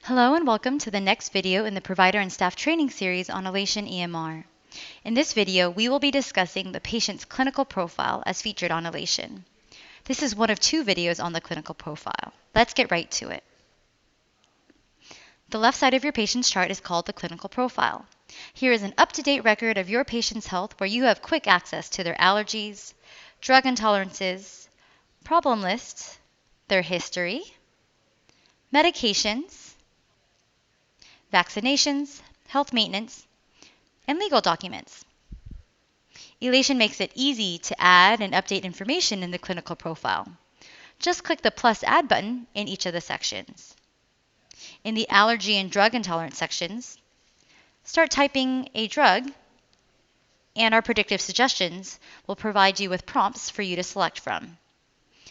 Hello and welcome to the next video in the Provider and Staff Training Series on Elation EMR. In this video, we will be discussing the patient's clinical profile as featured on Elation. This is one of two videos on the clinical profile. Let's get right to it. The left side of your patient's chart is called the clinical profile. Here is an up-to-date record of your patient's health where you have quick access to their allergies, drug intolerances, problem lists, their history, medications, vaccinations, health maintenance, and legal documents. Elation makes it easy to add and update information in the clinical profile. Just click the plus add button in each of the sections. In the allergy and drug intolerance sections, start typing a drug, and our predictive suggestions will provide you with prompts for you to select from.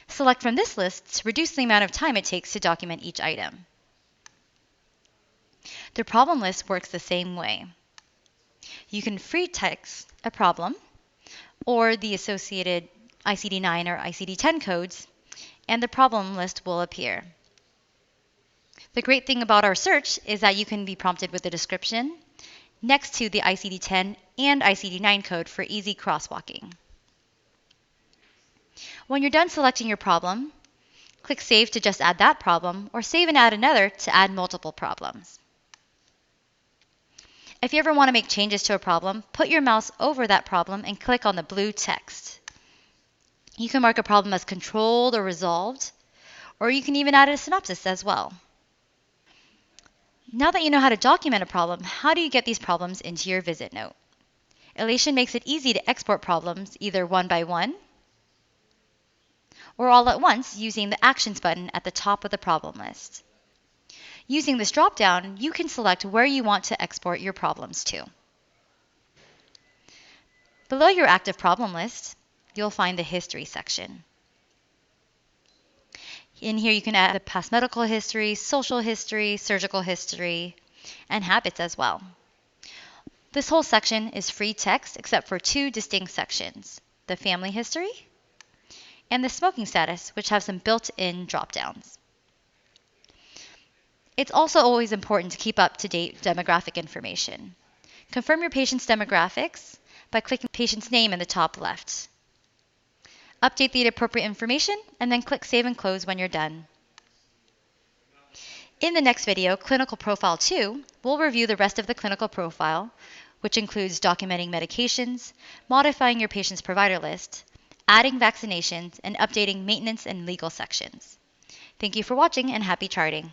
Select from this list to reduce the amount of time it takes to document each item. The problem list works the same way. You can free text a problem or the associated ICD-9 or ICD-10 codes, and the problem list will appear. The great thing about our search is that you can be prompted with a description next to the ICD-10 and ICD-9 code for easy crosswalking. When you're done selecting your problem, click Save to just add that problem, or Save and add another to add multiple problems. If you ever want to make changes to a problem, put your mouse over that problem and click on the blue text. You can mark a problem as controlled or resolved, or you can even add a synopsis as well. Now that you know how to document a problem, how do you get these problems into your visit note? Elation makes it easy to export problems either one by one or all at once using the Actions button at the top of the problem list. Using this drop-down, you can select where you want to export your problems to. Below your active problem list, you'll find the History section. In here, you can add the past medical history, social history, surgical history, and habits as well. This whole section is free text except for two distinct sections, the family history and the smoking status, which have some built-in drop-downs. It's also always important to keep up-to-date demographic information. Confirm your patient's demographics by clicking the patient's name in the top left. Update the appropriate information and then click Save and Close when you're done. In the next video, Clinical Profile 2, we'll review the rest of the clinical profile, which includes documenting medications, modifying your patient's provider list, adding vaccinations, and updating maintenance and legal sections. Thank you for watching and happy charting.